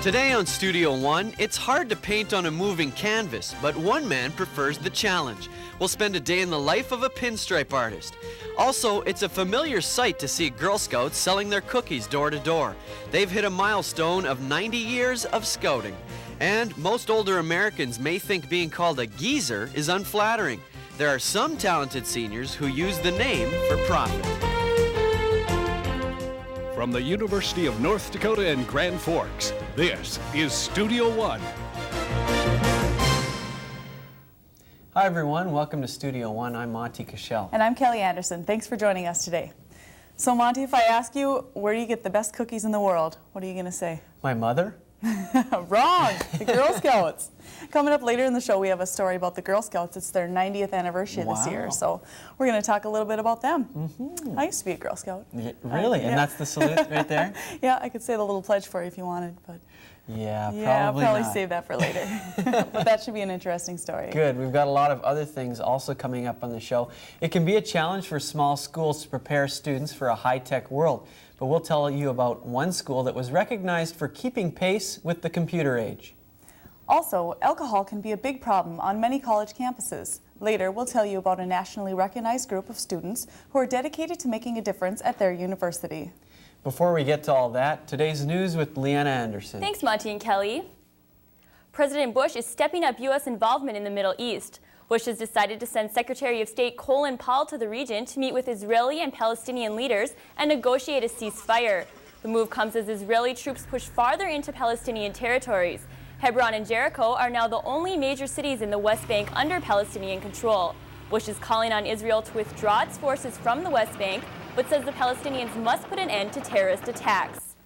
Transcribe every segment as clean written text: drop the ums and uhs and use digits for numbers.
Today on Studio One, it's hard to paint on a moving canvas, but one man prefers the challenge. We'll spend a day in the life of a pinstripe artist. Also, it's a familiar sight to see Girl Scouts selling their cookies door to door. They've hit a milestone of 90 years of scouting. And most older Americans may think being called a geezer is unflattering. There are some talented seniors who use the name for profit. From the University of North Dakota in Grand Forks, this is Studio One. Hi everyone, welcome to Studio One. I'm Monty Cashel. And I'm Kelly Anderson. Thanks for joining us today. So Monty, if I ask you, where do you get the best cookies in the world? What are you going to say? My mother? Wrong! The Girl Scouts. Coming up later in the show, we have a story about the Girl Scouts. It's their 90th anniversary this year, so we're going to talk a little bit about them. I used to be a Girl Scout. Really? And that's the salute right there? Yeah, I could say the little pledge for you if you wanted, but yeah, I'll probably not. save that for later. But that should be an interesting story. Good. We've got a lot of other things also coming up on the show. It can be a challenge for small schools to prepare students for a high-tech world. But we'll tell you about one school that was recognized for keeping pace with the computer age. Also, alcohol can be a big problem on many college campuses. Later, we'll tell you about a nationally recognized group of students who are dedicated to making a difference at their university. Before we get to all that, today's news with Leanna Anderson. Thanks, Monty and Kelly. President Bush is stepping up U.S. involvement in the Middle East. Bush has decided to send Secretary of State Colin Powell to the region to meet with Israeli and Palestinian leaders and negotiate a ceasefire. The move comes as Israeli troops push farther into Palestinian territories. Hebron and Jericho are now the only major cities in the West Bank under Palestinian control. Bush is calling on Israel to withdraw its forces from the West Bank, but says the Palestinians must put an end to terrorist attacks.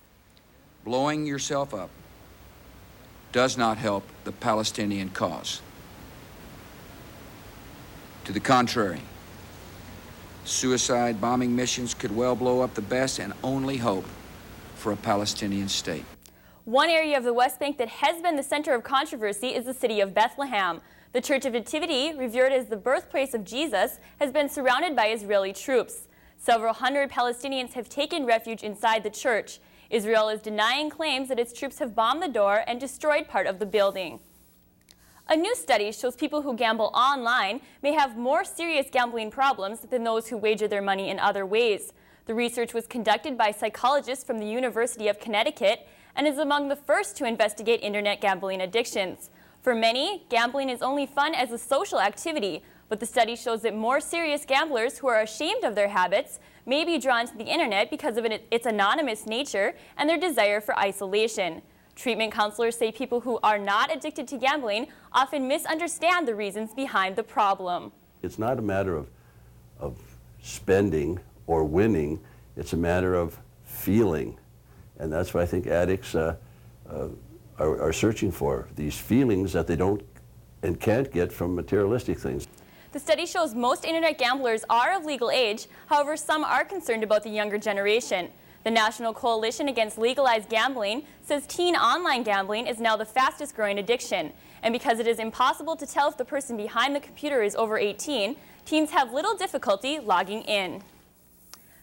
Blowing yourself up does not help the Palestinian cause. To the contrary, suicide bombing missions could well blow up the best and only hope for a Palestinian state. One area of the West Bank that has been the center of controversy is the city of Bethlehem. The Church of Nativity, revered as the birthplace of Jesus, has been surrounded by Israeli troops. Several hundred Palestinians have taken refuge inside the church. Israel is denying claims that its troops have bombed the door and destroyed part of the building. A new study shows people who gamble online may have more serious gambling problems than those who wager their money in other ways. The research was conducted by psychologists from the University of Connecticut and is among the first to investigate internet gambling addictions. For many, gambling is only fun as a social activity, but the study shows that more serious gamblers who are ashamed of their habits may be drawn to the internet because of its anonymous nature and their desire for isolation. Treatment counselors say people who are not addicted to gambling often misunderstand the reasons behind the problem. It's not a matter of spending or winning, it's a matter of feeling. And that's what I think addicts are searching for, these feelings that they don't and can't get from materialistic things. The study shows most internet gamblers are of legal age, however some are concerned about the younger generation. The National Coalition Against Legalized Gambling says teen online gambling is now the fastest growing addiction. And because it is impossible to tell if the person behind the computer is over 18, teens have little difficulty logging in.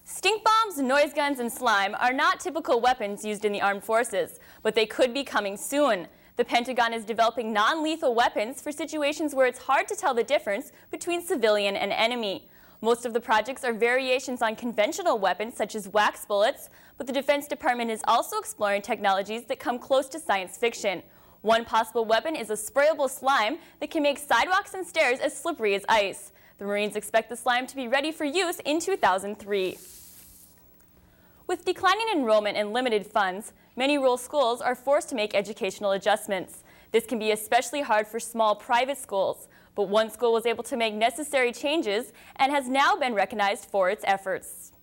Stink bombs, noise guns, and slime are not typical weapons used in the armed forces, but they could be coming soon. The Pentagon is developing non-lethal weapons for situations where it's hard to tell the difference between civilian and enemy. Most of the projects are variations on conventional weapons such as wax bullets, but the Defense Department is also exploring technologies that come close to science fiction. One possible weapon is a sprayable slime that can make sidewalks and stairs as slippery as ice. The Marines expect the slime to be ready for use in 2003. With declining enrollment and limited funds, many rural schools are forced to make educational adjustments. This can be especially hard for small private schools. But one school was able to make necessary changes and has now been recognized for its efforts.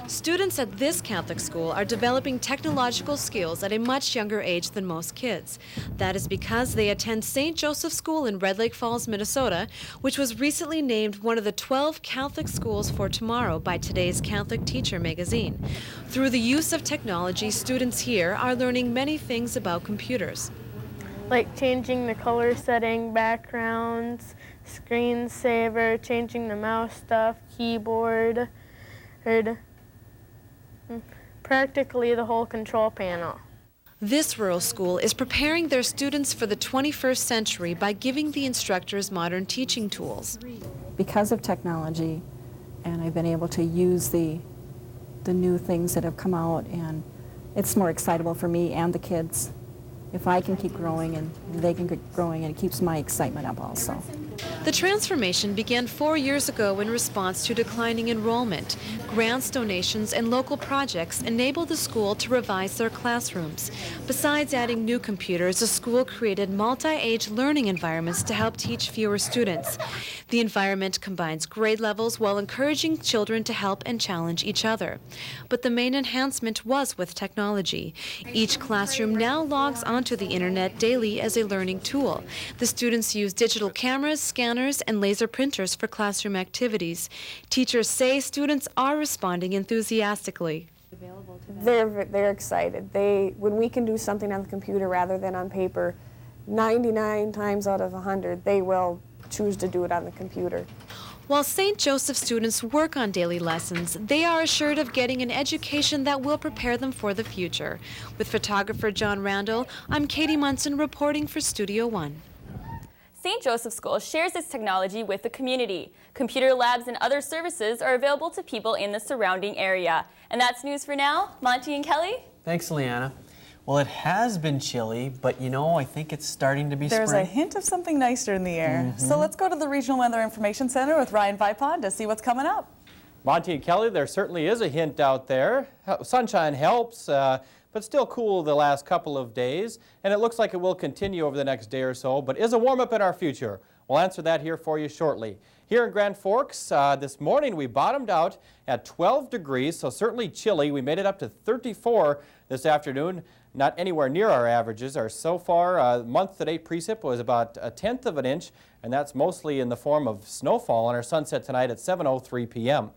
Students at this Catholic school are developing technological skills at a much younger age than most kids. That is because they attend St. Joseph School in Red Lake Falls, Minnesota, which was recently named one of the 12 Catholic schools for tomorrow by today's Catholic Teacher magazine. Through the use of technology, students here are learning many things about computers. Like changing the color setting, backgrounds, screensaver, changing the mouse stuff, keyboard, practically the whole control panel. This rural school is preparing their students for the 21st century by giving the instructors modern teaching tools. Because of technology, and I've been able to use the new things that have come out, and it's more excitable for me and the kids. If I can keep growing and they can keep growing, and it keeps my excitement up also. The transformation began 4 years ago in response to declining enrollment. Grants, donations, and local projects enabled the school to revise their classrooms. Besides adding new computers, the school created multi-age learning environments to help teach fewer students. The environment combines grade levels while encouraging children to help and challenge each other. But the main enhancement was with technology. Each classroom now logs onto the internet daily as a learning tool. The students use digital cameras, scanners, and laser printers for classroom activities. Teachers say students are responding enthusiastically. They're excited. When we can do something on the computer rather than on paper, 99 times out of 100, they will choose to do it on the computer. While St. Joseph students work on daily lessons, they are assured of getting an education that will prepare them for the future. With photographer John Randall, I'm Katie Munson reporting for Studio One. St. Joseph School shares its technology with the community. Computer labs and other services are available to people in the surrounding area. And that's news for now. Monty and Kelly? Thanks, Leanna. Well, it has been chilly, but you know, I think it's starting to be There's spring. a hint of something nicer in the air. So let's go to the Regional Weather Information Center with Ryan Vipon to see what's coming up. Monty and Kelly, there certainly is a hint out there. Sunshine helps, but still cool the last couple of days, and it looks like it will continue over the next day or so, but is a warm-up in our future? We'll answer that here for you shortly. Here in Grand Forks, this morning we bottomed out at 12 degrees, so certainly chilly. We made it up to 34 this afternoon, not anywhere near our averages. Our so far month-to-date precip was about 1/10 of an inch, and that's mostly in the form of snowfall on our sunset tonight at 7:03 p.m.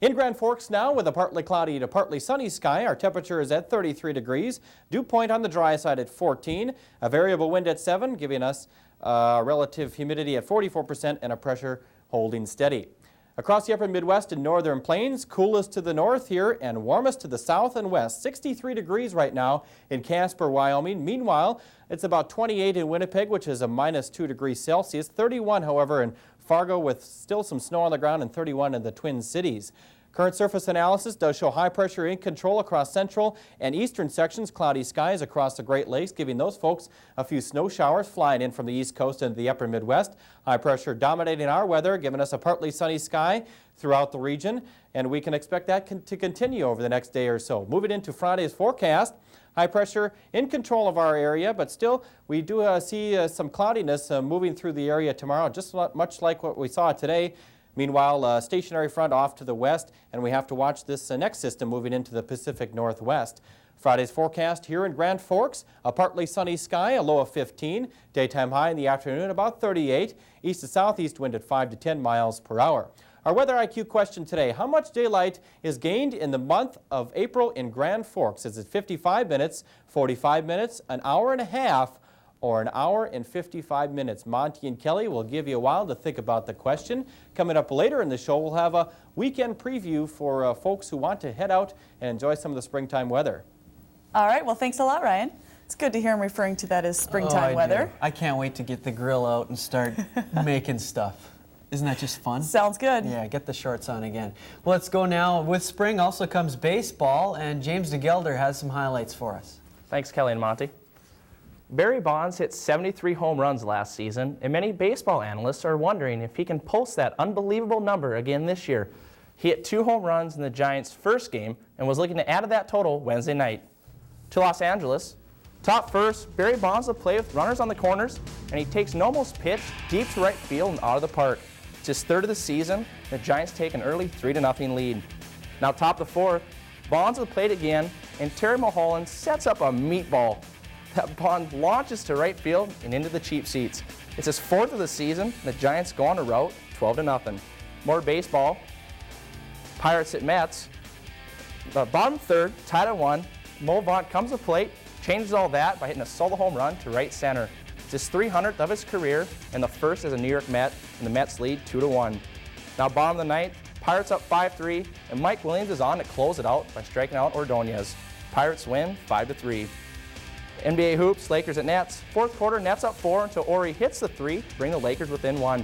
In Grand Forks now, with a partly cloudy to partly sunny sky, our temperature is at 33 degrees. Dew point on the dry side at 14, a variable wind at 7, giving us relative humidity at 44% and a pressure holding steady. Across the upper Midwest and northern plains, coolest to the north here and warmest to the south and west. 63 degrees right now in Casper, Wyoming. Meanwhile, it's about 28 in Winnipeg, which is a -2 degrees Celsius. 31, however, in Fargo with still some snow on the ground, and 31 in the Twin Cities. Current surface analysis does show high pressure in control across central and eastern sections, cloudy skies across the Great Lakes, giving those folks a few snow showers flying in from the east coast into the upper Midwest. High pressure dominating our weather, giving us a partly sunny sky throughout the region, and we can expect that to continue over the next day or so. Moving into Friday's forecast, high pressure in control of our area, but still we do see some cloudiness moving through the area tomorrow, just much like what we saw today. Meanwhile, stationary front off to the west, and we have to watch this next system moving into the Pacific Northwest. Friday's forecast here in Grand Forks, a partly sunny sky, a low of 15, daytime high in the afternoon about 38, east to southeast wind at 5 to 10 miles per hour. Our weather IQ question today, how much daylight is gained in the month of April in Grand Forks? Is it 55 minutes, 45 minutes, an hour and a half, or an hour and 55 minutes? Monty and Kelly will give you a while to think about the question. Coming up later in the show, we'll have a weekend preview for folks who want to head out and enjoy some of the springtime weather. All right, well, thanks a lot, Ryan. It's good to hear him referring to that as springtime weather. I can't wait to get the grill out and start making stuff. Isn't that just fun? Sounds good. Yeah, get the shorts on again. Well, let's go now. With spring also comes baseball, and James DeGelder has some highlights for us. Thanks, Kelly and Monty. Barry Bonds hit 73 home runs last season, and many baseball analysts are wondering if he can post that unbelievable number again this year. He hit 2 home runs in the Giants' first game and was looking to add to that total Wednesday night. To Los Angeles, top first, Barry Bonds will play with runners on the corners, and he takes an almost pitch deep to right field and out of the park. It's his third of the season. The Giants take an early 3-0 lead. Now top the fourth, Bonds will play it again, and Terry Mulholland sets up a meatball. That Bond launches to right field and into the cheap seats. It's his 4th of the season. The Giants go on a rout, 12-0. More baseball. Pirates at Mets. The bottom third, tied at 1. Mo Vaught comes to plate, changes all that by hitting a solo home run to right center. It's his 300th of his career and the first as a New York Met, and the Mets lead 2-1. Now bottom of the ninth, Pirates up 5-3, and Mike Williams is on to close it out by striking out Ordonez. Pirates win 5-3. NBA hoops, Lakers at Nets. Fourth quarter, Nets up 4 until Ori hits the 3 to bring the Lakers within 1.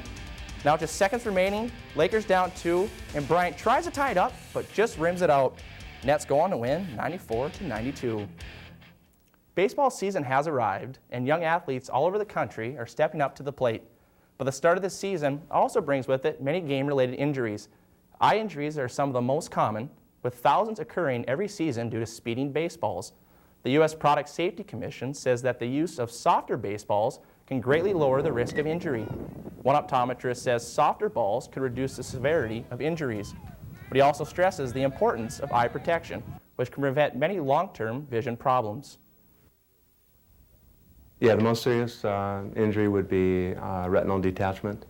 Now just seconds remaining, Lakers down 2, and Bryant tries to tie it up, but just rims it out. Nets go on to win 94-92. Baseball season has arrived, and young athletes all over the country are stepping up to the plate. But the start of this season also brings with it many game-related injuries. Eye injuries are some of the most common, with thousands occurring every season due to speeding baseballs. The U.S. Product Safety Commission says that the use of softer baseballs can greatly lower the risk of injury. One optometrist says softer balls could reduce the severity of injuries. But he also stresses the importance of eye protection, which can prevent many long-term vision problems. Yeah, the most serious injury would be retinal detachment,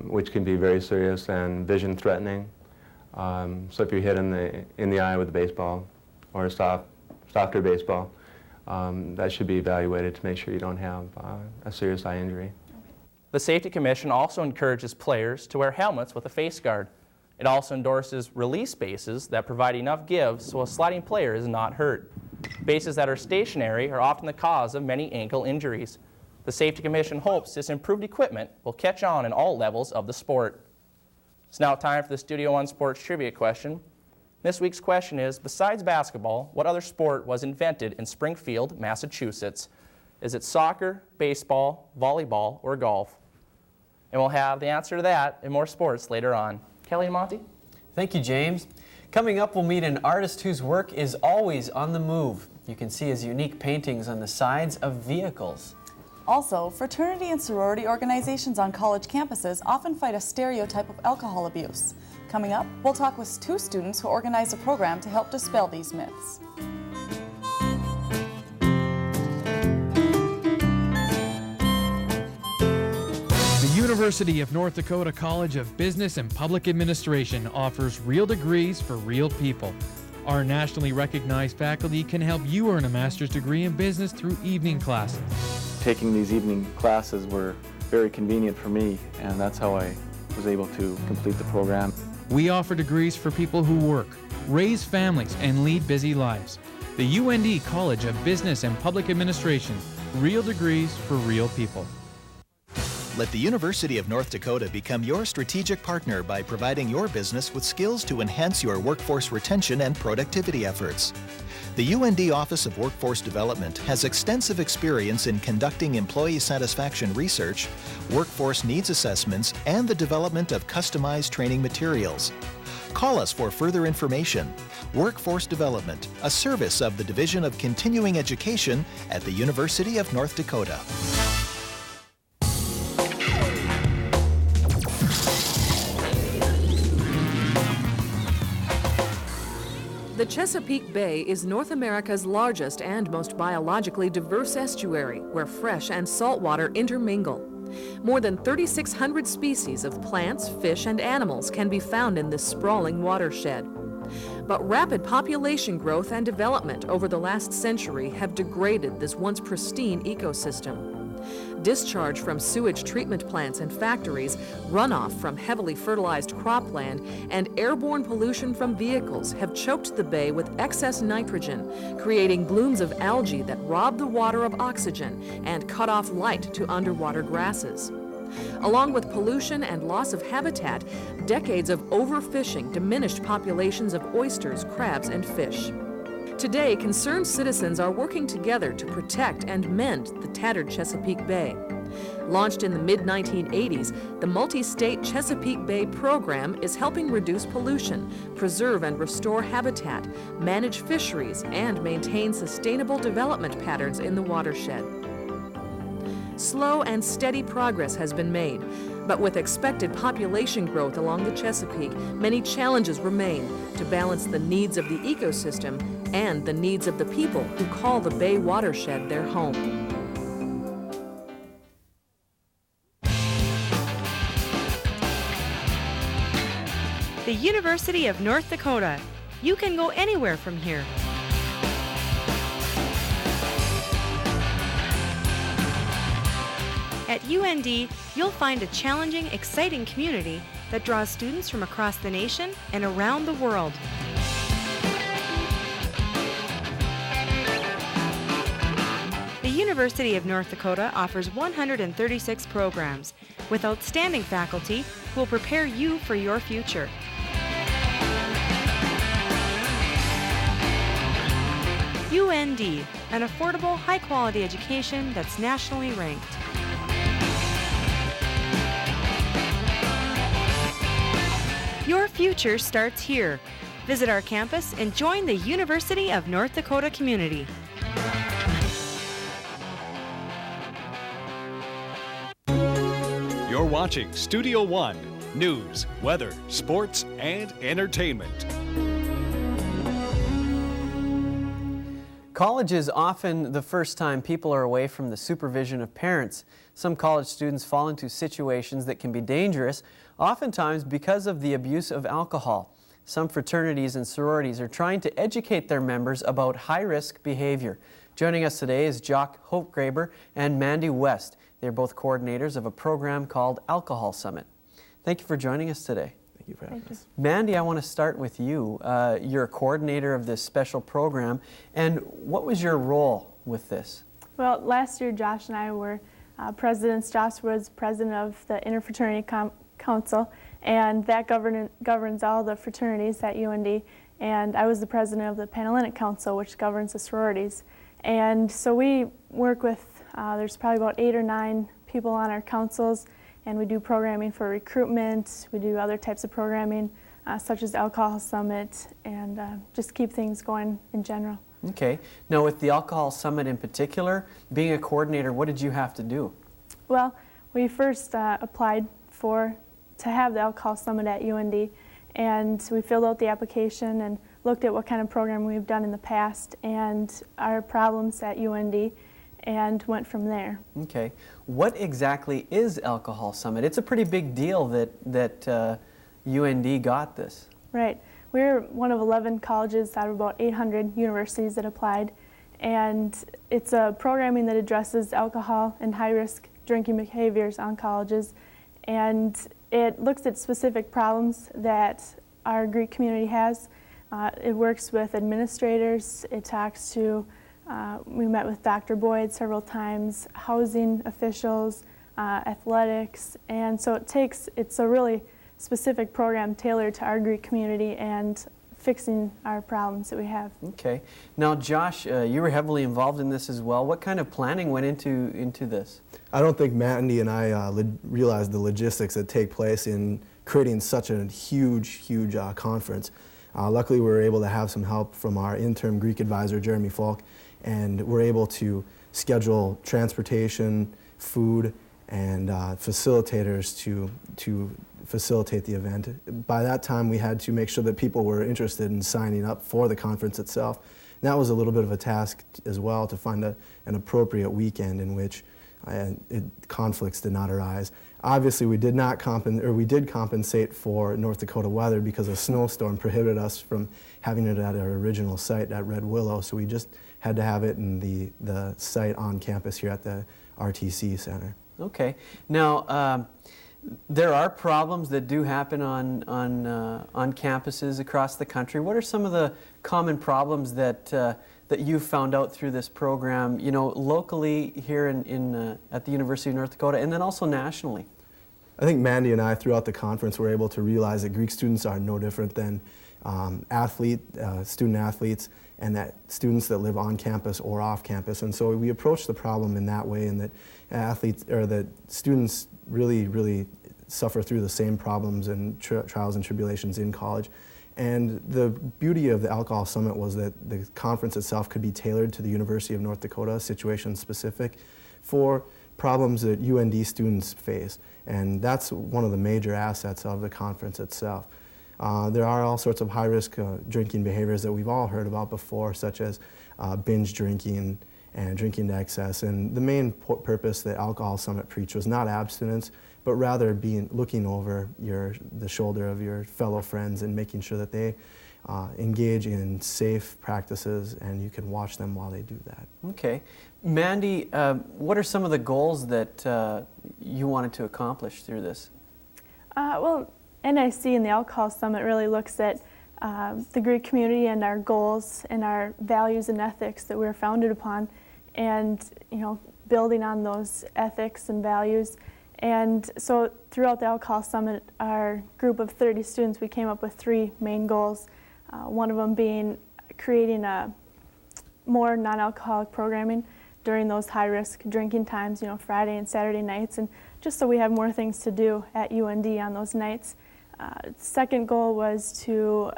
which can be very serious and vision-threatening. So if you're hit in the eye with a baseball or a softer baseball, that should be evaluated to make sure you don't have a serious eye injury. The Safety Commission also encourages players to wear helmets with a face guard. It also endorses release bases that provide enough give so a sliding player is not hurt. Bases that are stationary are often the cause of many ankle injuries. The Safety Commission hopes this improved equipment will catch on in all levels of the sport. It's now time for the Studio One Sports Trivia question. This week's question is, besides basketball, what other sport was invented in Springfield, Massachusetts? Is it soccer, baseball, volleyball, or golf? And we'll have the answer to that and more sports later on. Kelly and Monty? Thank you, James. Coming up, we'll meet an artist whose work is always on the move. You can see his unique paintings on the sides of vehicles. Also, fraternity and sorority organizations on college campuses often fight a stereotype of alcohol abuse. Coming up, we'll talk with 2 students who organized a program to help dispel these myths. The University of North Dakota College of Business and Public Administration offers real degrees for real people. Our nationally recognized faculty can help you earn a master's degree in business through evening classes. Taking these evening classes were very convenient for me, and that's how I was able to complete the program. We offer degrees for people who work, raise families, and lead busy lives. The UND College of Business and Public Administration, real degrees for real people. Let the University of North Dakota become your strategic partner by providing your business with skills to enhance your workforce retention and productivity efforts. The UND Office of Workforce Development has extensive experience in conducting employee satisfaction research, workforce needs assessments, and the development of customized training materials. Call us for further information. Workforce Development, a service of the Division of Continuing Education at the University of North Dakota. The Chesapeake Bay is North America's largest and most biologically diverse estuary, where fresh and saltwater intermingle. More than 3,600 species of plants, fish, and animals can be found in this sprawling watershed. But rapid population growth and development over the last century have degraded this once pristine ecosystem. Discharge from sewage treatment plants and factories, runoff from heavily fertilized cropland, and airborne pollution from vehicles have choked the bay with excess nitrogen, creating blooms of algae that rob the water of oxygen and cut off light to underwater grasses. Along with pollution and loss of habitat, decades of overfishing diminished populations of oysters, crabs, and fish. Today, concerned citizens are working together to protect and mend the tattered Chesapeake Bay. Launched in the mid-1980s, the multi-state Chesapeake Bay program is helping reduce pollution, preserve and restore habitat, manage fisheries, and maintain sustainable development patterns in the watershed. Slow and steady progress has been made, but with expected population growth along the Chesapeake, many challenges remain to balance the needs of the ecosystem and the needs of the people who call the Bay watershed their home. The University of North Dakota. You can go anywhere from here. At UND, you'll find a challenging, exciting community that draws students from across the nation and around the world. The University of North Dakota offers 136 programs with outstanding faculty who will prepare you for your future. UND, an affordable, high-quality education that's nationally ranked. Your future starts here. Visit our campus and join the University of North Dakota community. You're watching Studio One, news, weather, sports, and entertainment. College is often the first time people are away from the supervision of parents. Some college students fall into situations that can be dangerous, oftentimes because of the abuse of alcohol. Some fraternities and sororities are trying to educate their members about high-risk behavior. Joining us today is Jock Hochgraber and Mandy West. They're both coordinators of a program called Alcohol Summit. Thank you for joining us today. Thank you for having us. Mandy, I want to start with you. You're a coordinator of this special program, and what was your role with this? Well, last year Josh and I were presidents. Josh was president of the Interfraternity Council, and that governs all the fraternities at UND, and I was the president of the Panhellenic Council, which governs the sororities. And so we work with, there's probably about 8 or 9 people on our councils, and we do programming for recruitment. We do other types of programming, such as Alcohol Summit, and just keep things going in general. Okay. Now, with the Alcohol Summit in particular, being a coordinator, what did you have to do? Well, we first applied to have the Alcohol Summit at UND, and we filled out the application and looked at what kind of program we've done in the past and our problems at UND, and went from there. Okay. What exactly is Alcohol Summit? It's a pretty big deal that UND got this. Right. We're one of 11 colleges out of about 800 universities that applied, and it's a programming that addresses alcohol and high-risk drinking behaviors on colleges, and it looks at specific problems that our Greek community has. It works with administrators. It talks to we met with Dr. Boyd several times, housing officials, athletics, and so it's a really specific program tailored to our Greek community and fixing our problems that we have. Okay. Now, Josh, you were heavily involved in this as well. What kind of planning went into this? I don't think Mandy and I realized the logistics that take place in creating such a huge conference. Luckily, we were able to have some help from our interim Greek advisor, Jeremy Falk, and we're able to schedule transportation, food, and facilitators to facilitate the event. By that time, we had to make sure that people were interested in signing up for the conference itself. And that was a little bit of a task as well, to find an appropriate weekend in which conflicts did not arise. Obviously, we did compensate for North Dakota weather because a snowstorm prohibited us from having it at our original site at Red Willow, so we just had to have it in the site on campus here at the RTC Center. Okay. Now, there are problems that do happen on campuses across the country. What are some of the common problems that you've found out through this program, locally here at the University of North Dakota, and then also nationally? I think Mandy and I, throughout the conference, were able to realize that Greek students are no different than student athletes, and that students that live on campus or off campus. And so we approach the problem in that way, and that that students really suffer through the same problems and trials and tribulations in college. And the beauty of the Alcohol Summit was that the conference itself could be tailored to the University of North Dakota, situation specific, for problems that UND students face. And that's one of the major assets of the conference itself. There are all sorts of high-risk drinking behaviors that we've all heard about before, such as binge drinking and drinking to excess. And the main purpose that Alcohol Summit preached was not abstinence, but rather looking over the shoulder of your fellow friends and making sure that they engage in safe practices, and you can watch them while they do that. Okay. Mandy, what are some of the goals that you wanted to accomplish through this? Well, NIC and the Alcohol Summit really looks at the Greek community and our goals and our values and ethics that we're founded upon, and building on those ethics and values. And so throughout the Alcohol Summit, our group of 30 students, we came up with 3 main goals. One of them being creating a more non-alcoholic programming during those high-risk drinking times, Friday and Saturday nights, and just so we have more things to do at UND on those nights. Second goal was to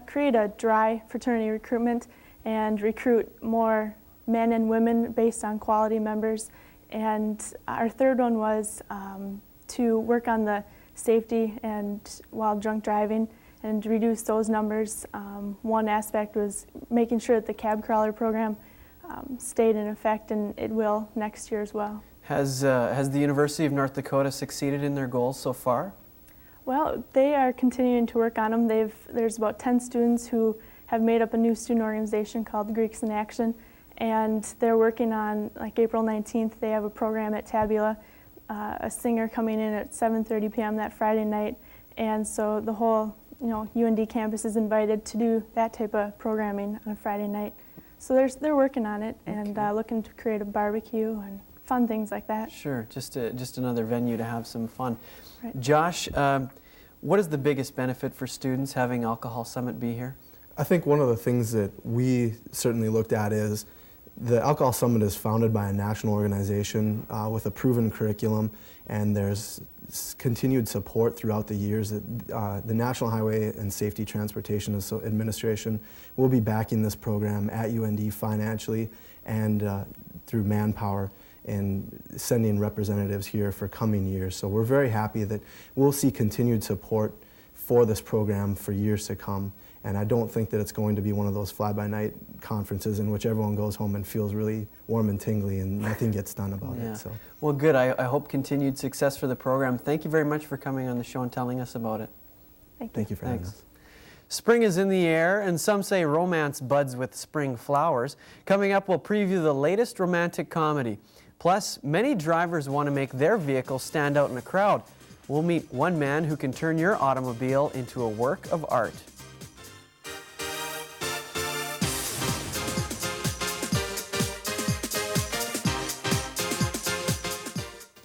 create a dry fraternity recruitment and recruit more men and women based on quality members. And our third one was to work on the safety and while drunk driving and reduce those numbers. One aspect was making sure that the cab crawler program stayed in effect, and it will next year as well. Has the University of North Dakota succeeded in their goals so far? Well, they are continuing to work on them. There's about 10 students who have made up a new student organization called Greeks in Action, and they're working on, like April 19th, they have a program at Tabula, a singer coming in at 7:30 p.m. that Friday night, and so the whole UND campus is invited to do that type of programming on a Friday night. So they're working on it and looking to create a barbecue and fun things like that. Sure, just another venue to have some fun. Right. Josh, what is the biggest benefit for students having Alcohol Summit be here? I think one of the things that we certainly looked at is the Alcohol Summit is founded by a national organization with a proven curriculum, and there's continued support throughout the years. That the National Highway and Safety Transportation Administration will be backing this program at UND financially and through manpower, and sending representatives here for coming years. So we're very happy that we'll see continued support for this program for years to come. And I don't think that it's going to be one of those fly-by-night conferences in which everyone goes home and feels really warm and tingly and nothing gets done about it. So. Well, good. I hope continued success for the program. Thank you very much for coming on the show and telling us about it. Thank you for having us. Spring is in the air, and some say romance buds with spring flowers. Coming up, we'll preview the latest romantic comedy. Plus, many drivers want to make their vehicle stand out in a crowd. We'll meet one man who can turn your automobile into a work of art.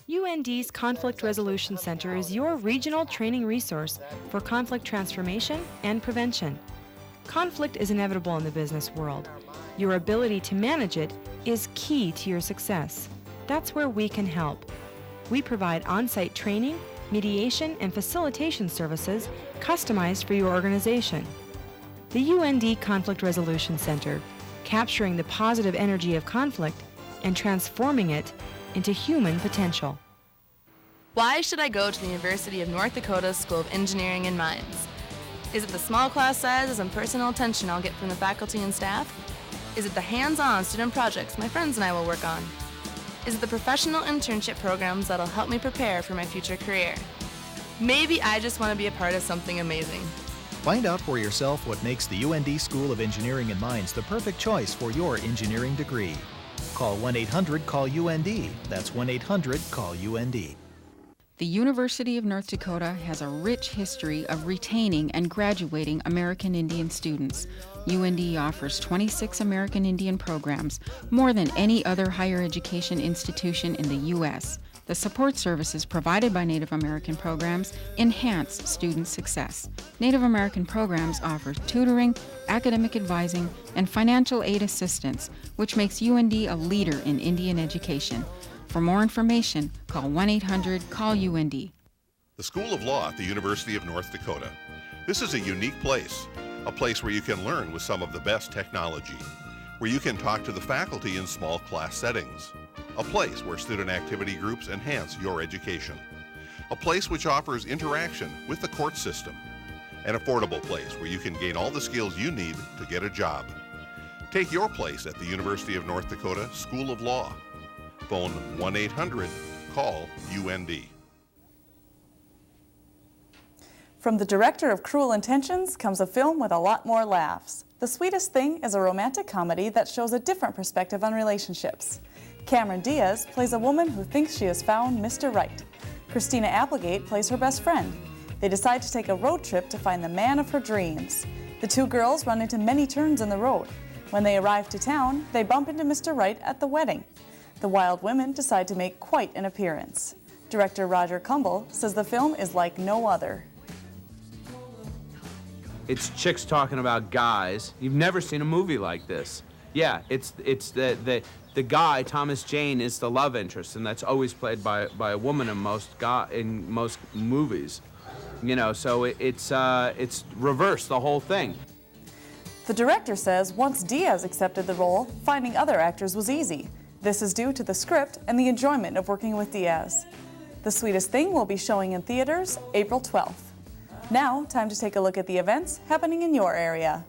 UND's Conflict Resolution Center is your regional training resource for conflict transformation and prevention. Conflict is inevitable in the business world. Your ability to manage it is key to your success. That's where we can help. We provide on-site training, mediation, and facilitation services customized for your organization. The UND Conflict Resolution Center, capturing the positive energy of conflict and transforming it into human potential. Why should I go to the University of North Dakota School of Engineering and Mines? Is it the small class sizes and personal attention I'll get from the faculty and staff? Is it the hands-on student projects my friends and I will work on? Is it the professional internship programs that'll help me prepare for my future career? Maybe I just want to be a part of something amazing. Find out for yourself what makes the UND School of Engineering and Mines the perfect choice for your engineering degree. Call 1-800-CALL-UND. That's 1-800-CALL-UND. The University of North Dakota has a rich history of retaining and graduating American Indian students. UND offers 26 American Indian programs, more than any other higher education institution in the U.S. The support services provided by Native American programs enhance student success. Native American programs offer tutoring, academic advising, and financial aid assistance, which makes UND a leader in Indian education. For more information, call 1-800-CALL-UND. The School of Law at the University of North Dakota. This is a unique place, a place where you can learn with some of the best technology, where you can talk to the faculty in small class settings, a place where student activity groups enhance your education, a place which offers interaction with the court system, an affordable place where you can gain all the skills you need to get a job. Take your place at the University of North Dakota School of Law. Phone 1-800-CALL-UND. From the director of Cruel Intentions comes a film with a lot more laughs. The Sweetest Thing is a romantic comedy that shows a different perspective on relationships. Cameron Diaz plays a woman who thinks she has found Mr. Right. Christina Applegate plays her best friend. They decide to take a road trip to find the man of her dreams. The two girls run into many turns in the road. When they arrive to town, they bump into Mr. Right at the wedding. The wild women decide to make quite an appearance. Director Roger Cumble says the film is like no other. It's chicks talking about guys. You've never seen a movie like this. Yeah, it's the guy, Thomas Jane, is the love interest, and that's always played by a woman in most movies. You know, so it's reversed, the whole thing. The director says once Diaz accepted the role, finding other actors was easy. This is due to the script and the enjoyment of working with Diaz. The Sweetest Thing will be showing in theaters April 12th. Now, time to take a look at the events happening in your area.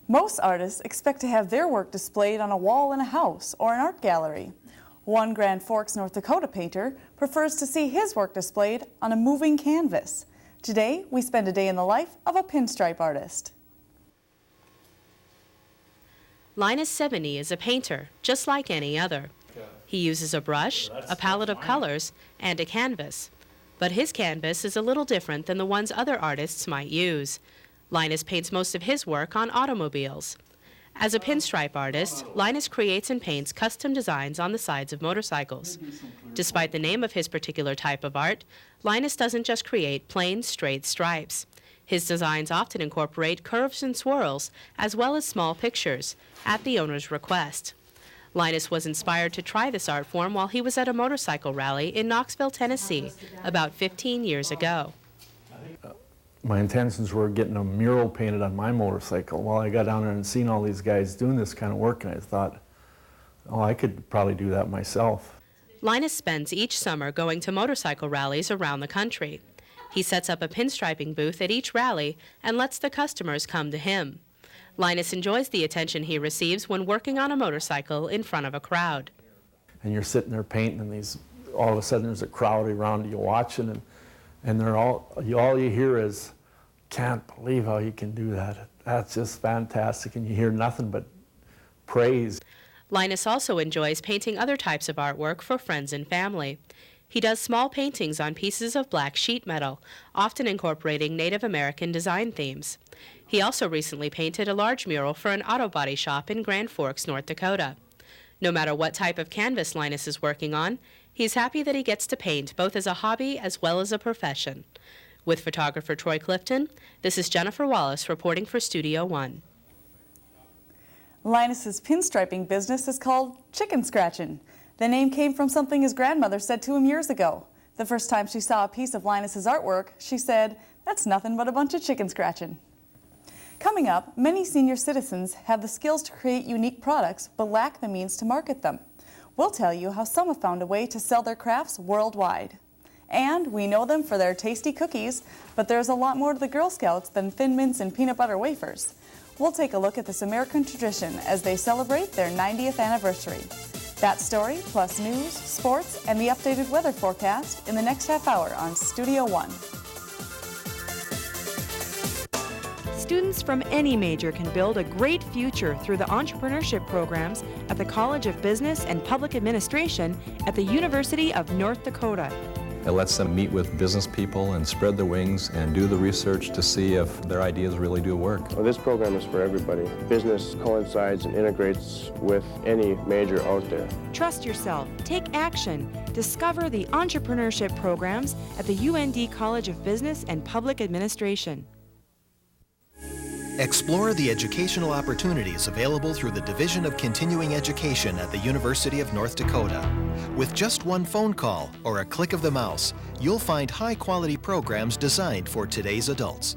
Most artists expect to have their work displayed on a wall in a house or an art gallery. One Grand Forks, North Dakota painter prefers to see his work displayed on a moving canvas. Today, we spend a day in the life of a pinstripe artist. Linus Sebeny is a painter, just like any other. He uses a brush, a palette of colors, and a canvas. But his canvas is a little different than the ones other artists might use. Linus paints most of his work on automobiles. As a pinstripe artist, Linus creates and paints custom designs on the sides of motorcycles. Despite the name of his particular type of art, Linus doesn't just create plain, straight stripes. His designs often incorporate curves and swirls, as well as small pictures, at the owner's request. Linus was inspired to try this art form while he was at a motorcycle rally in Knoxville, Tennessee, about 15 years ago. My intentions were getting a mural painted on my motorcycle. Well, I got down there and seen all these guys doing this kind of work, and I thought, oh, I could probably do that myself. Linus spends each summer going to motorcycle rallies around the country. He sets up a pinstriping booth at each rally and lets the customers come to him. Linus enjoys the attention he receives when working on a motorcycle in front of a crowd. And you're sitting there painting, and all of a sudden there's a crowd around you watching, and they're all you hear is, can't believe how you can do that. That's just fantastic, and you hear nothing but praise. Linus also enjoys painting other types of artwork for friends and family. He does small paintings on pieces of black sheet metal, often incorporating Native American design themes. He also recently painted a large mural for an auto body shop in Grand Forks, North Dakota. No matter what type of canvas Linus is working on, he's happy that he gets to paint both as a hobby as well as a profession. With photographer Troy Clifton, this is Jennifer Wallace reporting for Studio One. Linus's pinstriping business is called chicken scratchin'. The name came from something his grandmother said to him years ago. The first time she saw a piece of Linus's artwork, she said, "That's nothing but a bunch of chicken scratching." Coming up, many senior citizens have the skills to create unique products but lack the means to market them. We'll tell you how some have found a way to sell their crafts worldwide. And we know them for their tasty cookies, but there's a lot more to the Girl Scouts than Thin Mints and peanut butter wafers. We'll take a look at this American tradition as they celebrate their 90th anniversary. That story, plus news, sports, and the updated weather forecast in the next half hour on Studio One. Students from any major can build a great future through the entrepreneurship programs at the College of Business and Public Administration at the University of North Dakota. It lets them meet with business people and spread their wings and do the research to see if their ideas really do work. Well, this program is for everybody. Business coincides and integrates with any major out there. Trust yourself, take action, discover the entrepreneurship programs at the UND College of Business and Public Administration. Explore the educational opportunities available through the Division of Continuing Education at the University of North Dakota. With just one phone call or a click of the mouse, you'll find high-quality programs designed for today's adults.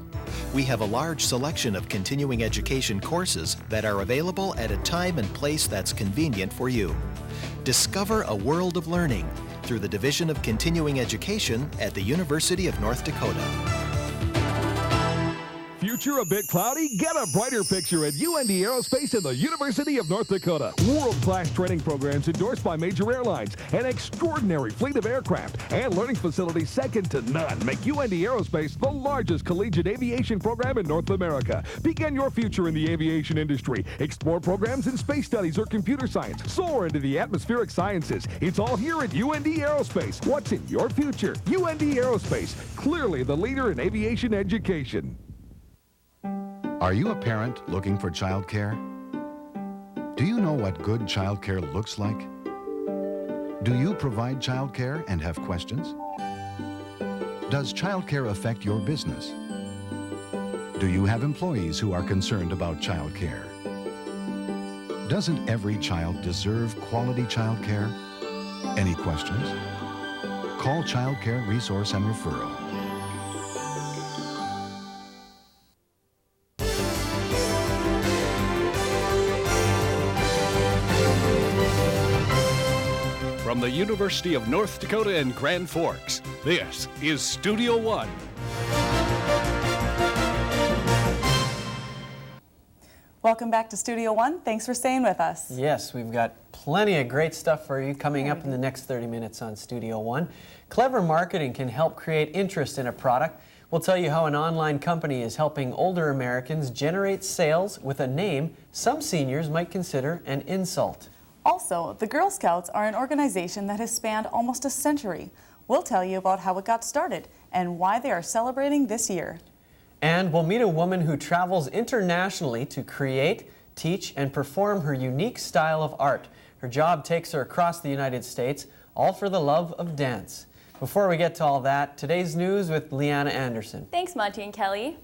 We have a large selection of continuing education courses that are available at a time and place that's convenient for you. Discover a world of learning through the Division of Continuing Education at the University of North Dakota. Future a bit cloudy? Get a brighter picture at UND Aerospace and the University of North Dakota. World-class training programs endorsed by major airlines, an extraordinary fleet of aircraft, and learning facilities second to none make UND Aerospace the largest collegiate aviation program in North America. Begin your future in the aviation industry. Explore programs in space studies or computer science. Soar into the atmospheric sciences. It's all here at UND Aerospace. What's in your future? UND Aerospace, clearly the leader in aviation education. Are you a parent looking for childcare? Do you know what good childcare looks like? Do you provide childcare and have questions? Does childcare affect your business? Do you have employees who are concerned about childcare? Doesn't every child deserve quality childcare? Any questions? Call Child Care Resource and Referral. From the University of North Dakota in Grand Forks, this is Studio One. Welcome back to Studio One. Thanks for staying with us. Yes, we've got plenty of great stuff for you coming up in the next 30 minutes on Studio One. Clever marketing can help create interest in a product. We'll tell you how an online company is helping older Americans generate sales with a name some seniors might consider an insult. Also, the Girl Scouts are an organization that has spanned almost a century. We'll tell you about how it got started and why they are celebrating this year. And we'll meet a woman who travels internationally to create, teach, and perform her unique style of art. Her job takes her across the United States, all for the love of dance. Before we get to all that, today's news with Leanna Anderson. Thanks, Monty and Kelly.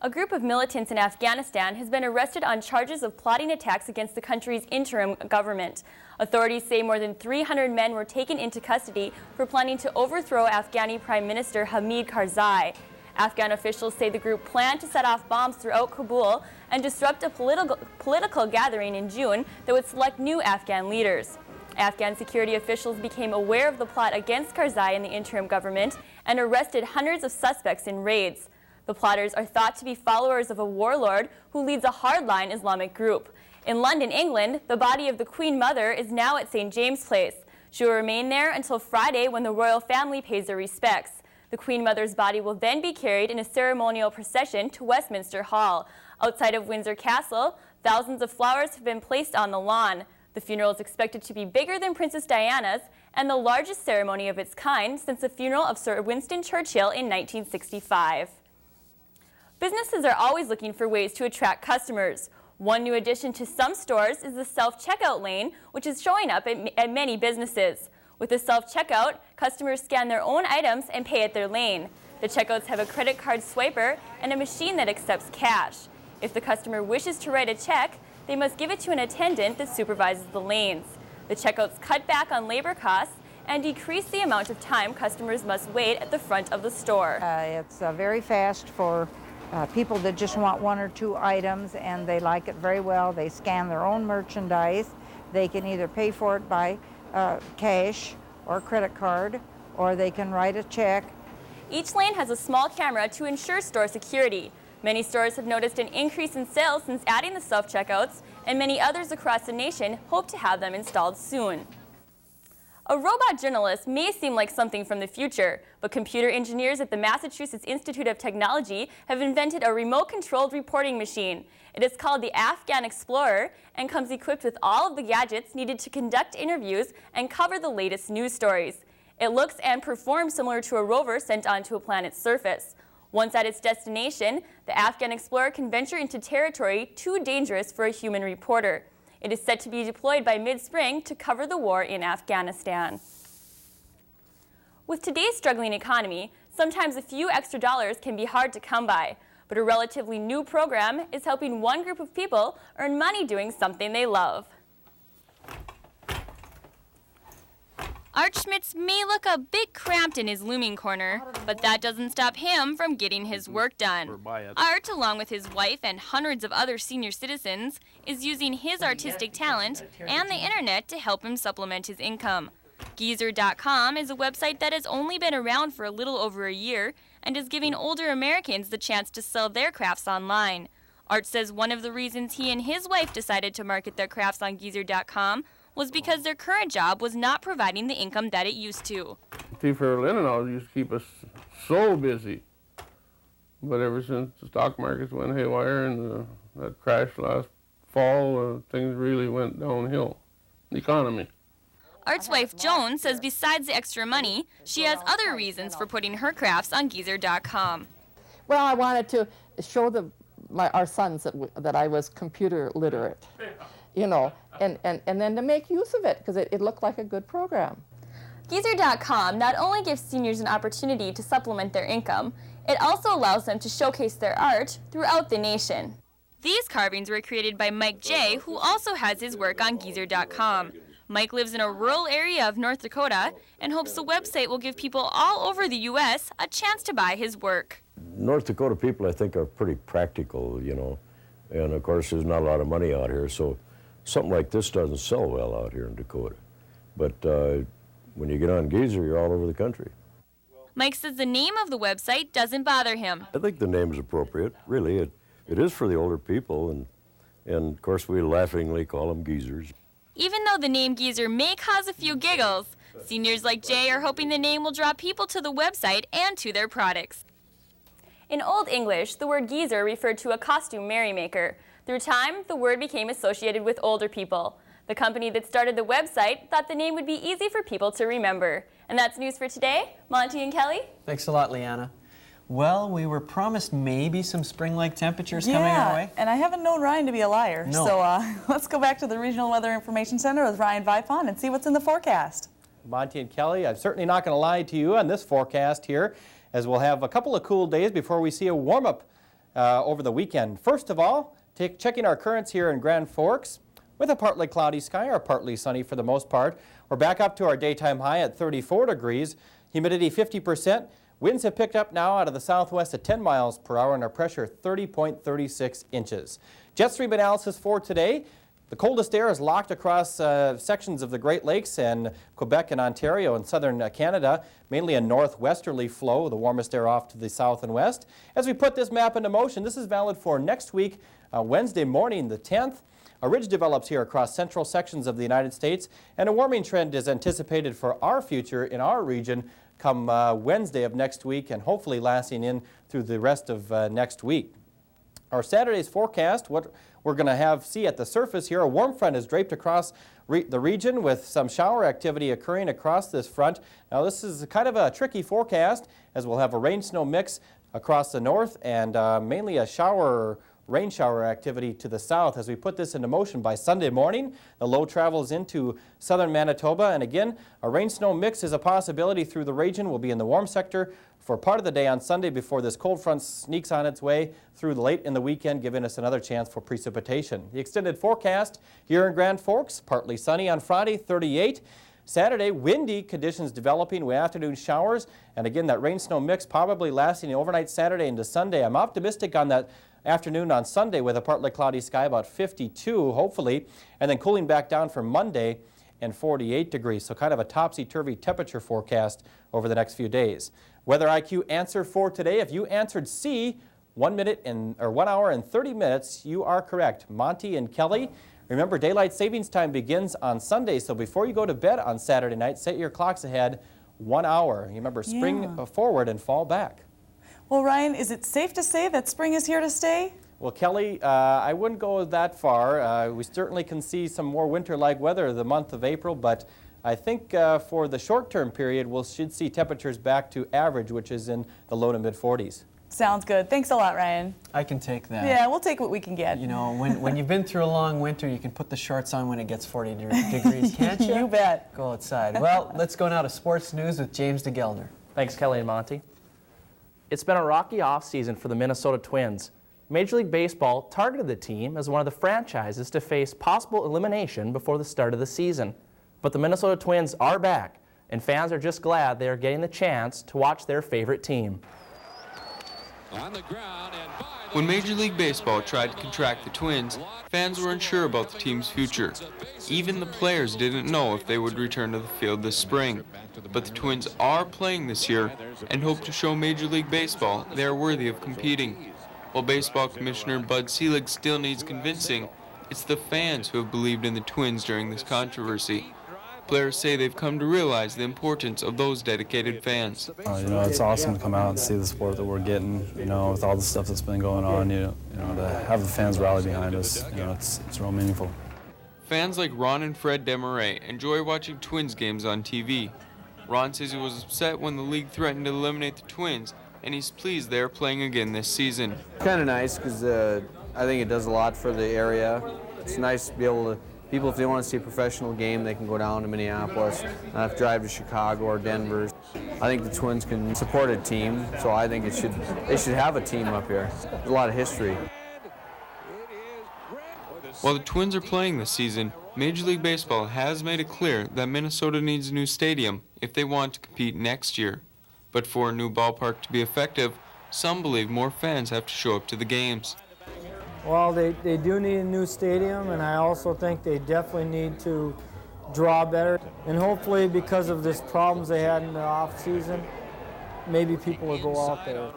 A group of militants in Afghanistan has been arrested on charges of plotting attacks against the country's interim government. Authorities say more than 300 men were taken into custody for planning to overthrow Afghani Prime Minister Hamid Karzai. Afghan officials say the group planned to set off bombs throughout Kabul and disrupt a political gathering in June that would select new Afghan leaders. Afghan security officials became aware of the plot against Karzai and the interim government and arrested hundreds of suspects in raids. The plotters are thought to be followers of a warlord who leads a hardline Islamic group. In London, England, the body of the Queen Mother is now at St. James' Place. She will remain there until Friday when the royal family pays their respects. The Queen Mother's body will then be carried in a ceremonial procession to Westminster Hall. Outside of Windsor Castle, thousands of flowers have been placed on the lawn. The funeral is expected to be bigger than Princess Diana's and the largest ceremony of its kind since the funeral of Sir Winston Churchill in 1965. Businesses are always looking for ways to attract customers. One new addition to some stores is the self-checkout lane, which is showing up at many businesses. With the self-checkout, customers scan their own items and pay at their lane. The checkouts have a credit card swiper and a machine that accepts cash. If the customer wishes to write a check, they must give it to an attendant that supervises the lanes. The checkouts cut back on labor costs and decrease the amount of time customers must wait at the front of the store. It's very fast for people that just want one or two items, and they like it very well. They scan their own merchandise. They can either pay for it by cash or credit card, or they can write a check. Each lane has a small camera to ensure store security. Many stores have noticed an increase in sales since adding the self-checkouts, and many others across the nation hope to have them installed soon. A robot journalist may seem like something from the future, but computer engineers at the Massachusetts Institute of Technology have invented a remote-controlled reporting machine. It is called the Afghan Explorer and comes equipped with all of the gadgets needed to conduct interviews and cover the latest news stories. It looks and performs similar to a rover sent onto a planet's surface. Once at its destination, the Afghan Explorer can venture into territory too dangerous for a human reporter. It is set to be deployed by mid-spring to cover the war in Afghanistan. With today's struggling economy, sometimes a few extra dollars can be hard to come by, but a relatively new program is helping one group of people earn money doing something they love. Art Schmitz may look a bit cramped in his looming corner, but that doesn't stop him from getting his work done. Art, along with his wife and hundreds of other senior citizens, is using his artistic talent and the internet to help him supplement his income. Geezer.com is a website that has only been around for a little over a year and is giving older Americans the chance to sell their crafts online. Art says one of the reasons he and his wife decided to market their crafts on Geezer.com was because their current job was not providing the income that it used to. Tea-Fair Linen House used to keep us so busy. But ever since the stock markets went haywire and that crash last fall, things really went downhill. The economy. Art's wife, Joan, says besides the extra money, she has other reasons for putting her crafts on Geezer.com. Well, I wanted to show our sons that I was computer literate, you know, and then to make use of it, because it looked like a good program. Geezer.com not only gives seniors an opportunity to supplement their income, it also allows them to showcase their art throughout the nation. These carvings were created by Mike J., who also has his work on Geezer.com. Mike lives in a rural area of North Dakota and hopes the website will give people all over the U.S. a chance to buy his work. North Dakota people, I think, are pretty practical, you know, and of course there's not a lot of money out here, so something like this doesn't sell well out here in Dakota. But when you get on Geezer, you're all over the country. Mike says the name of the website doesn't bother him. I think the name is appropriate, really. It is for the older people, and of course we laughingly call them geezers. Even though the name Geezer may cause a few giggles, seniors like Jay are hoping the name will draw people to the website and to their products. In Old English, the word geezer referred to a costume merrymaker. Through time, the word became associated with older people. The company that started the website thought the name would be easy for people to remember. And that's news for today. Monty and Kelly? Thanks a lot, Leanna. Well, we were promised maybe some spring-like temperatures coming our way. And I haven't known Ryan to be a liar. No. So let's go back to the Regional Weather Information Center with Ryan Vipon and see what's in the forecast. Monty and Kelly, I'm certainly not going to lie to you on this forecast here, as we'll have a couple of cool days before we see a warm-up over the weekend. First of all, checking our currents here in Grand Forks. With a partly cloudy sky or partly sunny for the most part. We're back up to our daytime high at 34 degrees. Humidity 50%. Winds have picked up now out of the southwest at 10 miles per hour and our pressure 30.36 inches. Jet stream analysis for today. The coldest air is locked across sections of the Great Lakes and Quebec and Ontario and southern Canada, mainly a northwesterly flow, the warmest air off to the south and west. As we put this map into motion, this is valid for next week, Wednesday morning, the 10th. A ridge develops here across central sections of the United States, and a warming trend is anticipated for our future in our region come Wednesday of next week and hopefully lasting in through the rest of next week. Our Saturday's forecast, what we're going to see at the surface here, a warm front is draped across the region with some shower activity occurring across this front. Now this is kind of a tricky forecast as we'll have a rain-snow mix across the north and mainly a rain shower activity to the south. As we put this into motion by Sunday morning, the low travels into southern Manitoba, and again, a rain-snow mix is a possibility through the region. We'll be in the warm sector for part of the day on Sunday before this cold front sneaks on its way through late in the weekend, giving us another chance for precipitation. The extended forecast here in Grand Forks, partly sunny on Friday, 38. Saturday, windy conditions developing with afternoon showers, and again, that rain-snow mix probably lasting overnight Saturday into Sunday. I'm optimistic on that afternoon on Sunday with a partly cloudy sky, about 52 hopefully, and then cooling back down for Monday and 48 degrees. So kind of a topsy-turvy temperature forecast over the next few days. Weather IQ answer for today, if you answered C, 1 hour and 30 minutes, you are correct. Monty and Kelly, remember daylight savings time begins on Sunday, so before you go to bed on Saturday night, set your clocks ahead 1 hour. Remember, spring forward and fall back. Well, Ryan, is it safe to say that spring is here to stay? Well, Kelly, I wouldn't go that far. We certainly can see some more winter-like weather the month of April, but I think for the short-term period, we should see temperatures back to average, which is in the low to mid-40s. Sounds good. Thanks a lot, Ryan. I can take that. Yeah, we'll take what we can get. You know, when you've been through a long winter, you can put the shorts on when it gets 40 degrees, can't you? You bet. Go outside. Well, let's go now to sports news with James DeGeldner. Thanks, Kelly and Monty. It's been a rocky offseason for the Minnesota Twins. Major League Baseball targeted the team as one of the franchises to face possible elimination before the start of the season. But the Minnesota Twins are back, and fans are just glad they are getting the chance to watch their favorite team. On the ground and by When Major League Baseball tried to contract the Twins, fans were unsure about the team's future. Even the players didn't know if they would return to the field this spring. But the Twins are playing this year and hope to show Major League Baseball they are worthy of competing. While Baseball Commissioner Bud Selig still needs convincing, it's the fans who have believed in the Twins during this controversy. Players say they've come to realize the importance of those dedicated fans. It's awesome to come out and see the support that we're getting, with all the stuff that's been going on, to have the fans rally behind us, it's real meaningful. Fans like Ron and Fred Desmarais enjoy watching Twins games on TV. Ron says he was upset when the league threatened to eliminate the Twins, and he's pleased they're playing again this season. Kind of nice because I think it does a lot for the area. It's nice to be able to, people, if they want to see a professional game, they can go down to Minneapolis, not have to drive to Chicago or Denver. I think the Twins can support a team, so I think they should have a team up here. There's a lot of history. While the Twins are playing this season, Major League Baseball has made it clear that Minnesota needs a new stadium if they want to compete next year. But for a new ballpark to be effective, some believe more fans have to show up to the games. Well, they do need a new stadium, and I also think they definitely need to draw better. And hopefully, because of this problems they had in the off-season, maybe people will go out there.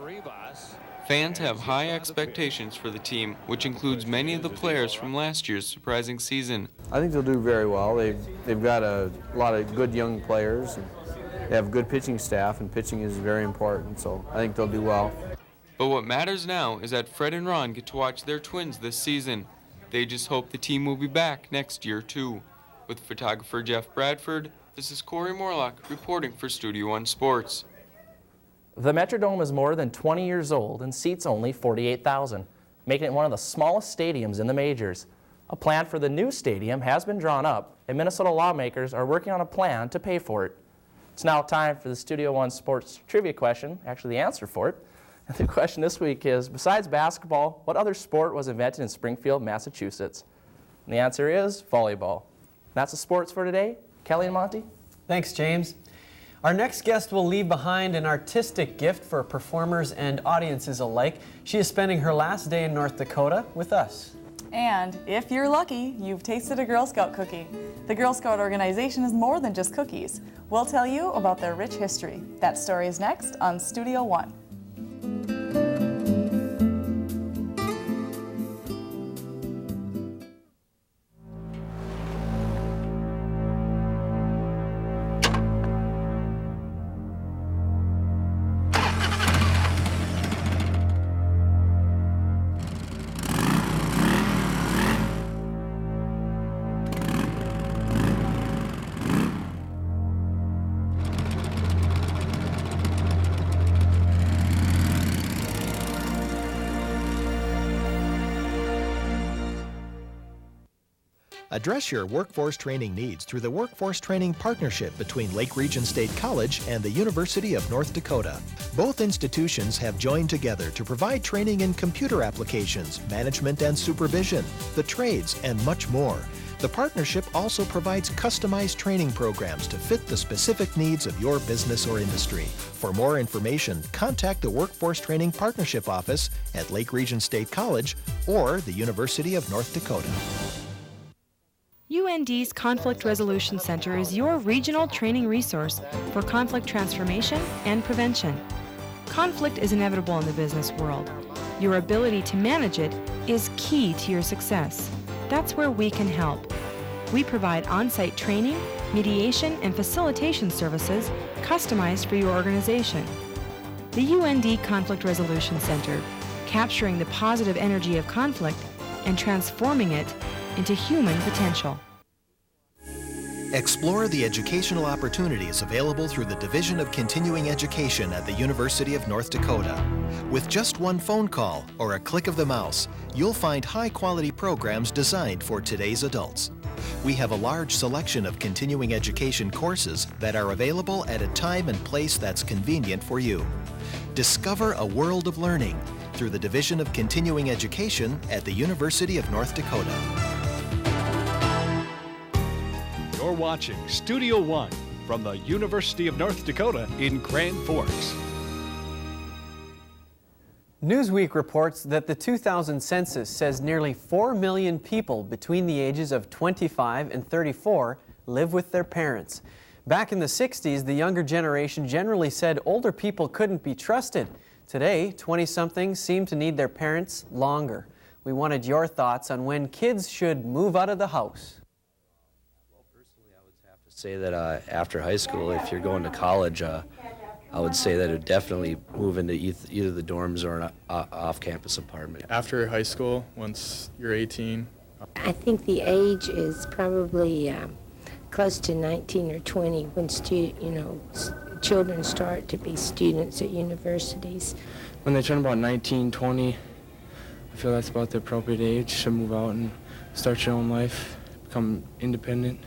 Fans have high expectations for the team, which includes many of the players from last year's surprising season. I think they'll do very well. They've got a lot of good young players. And they have a good pitching staff, and pitching is very important, so I think they'll do well. But what matters now is that Fred and Ron get to watch their Twins this season. They just hope the team will be back next year, too. With photographer Jeff Bradford, this is Corey Morlock reporting for Studio One Sports. The Metrodome is more than 20 years old and seats only 48,000, making it one of the smallest stadiums in the majors. A plan for the new stadium has been drawn up, and Minnesota lawmakers are working on a plan to pay for it. It's now time for the Studio One Sports trivia question, actually the answer for it. And the question this week is, besides basketball, what other sport was invented in Springfield, Massachusetts? And the answer is volleyball. That's the sports for today. Kelly and Monty? Thanks, James. Our next guest will leave behind an artistic gift for performers and audiences alike. She is spending her last day in North Dakota with us. And if you're lucky, you've tasted a Girl Scout cookie. The Girl Scout organization is more than just cookies. We'll tell you about their rich history. That story is next on Studio One. Address your workforce training needs through the Workforce Training Partnership between Lake Region State College and the University of North Dakota. Both institutions have joined together to provide training in computer applications, management and supervision, the trades, and much more. The partnership also provides customized training programs to fit the specific needs of your business or industry. For more information, contact the Workforce Training Partnership Office at Lake Region State College or the University of North Dakota. UND's Conflict Resolution Center is your regional training resource for conflict transformation and prevention. Conflict is inevitable in the business world. Your ability to manage it is key to your success. That's where we can help. We provide on-site training, mediation, and facilitation services customized for your organization. The UND Conflict Resolution Center, capturing the positive energy of conflict and transforming it into human potential. Explore the educational opportunities available through the Division of Continuing Education at the University of North Dakota. With just one phone call or a click of the mouse, you'll find high-quality programs designed for today's adults. We have a large selection of continuing education courses that are available at a time and place that's convenient for you. Discover a world of learning through the Division of Continuing Education at the University of North Dakota. You're watching Studio One from the University of North Dakota in Grand Forks. Newsweek reports that the 2000 census says nearly 4 million people between the ages of 25 and 34 live with their parents. Back in the 60s, the younger generation generally said older people couldn't be trusted. Today, 20-somethings seem to need their parents longer. We wanted your thoughts on when kids should move out of the house. Well, personally, I would have to say that after high school, if you're going to college, I would say that it would definitely move into either the dorms or an off-campus apartment. After high school, once you're 18. I think the age is probably close to 19 or 20 when children start to be students at universities. When they turn about 19, 20, I feel that's about the appropriate age to move out and start your own life, become independent.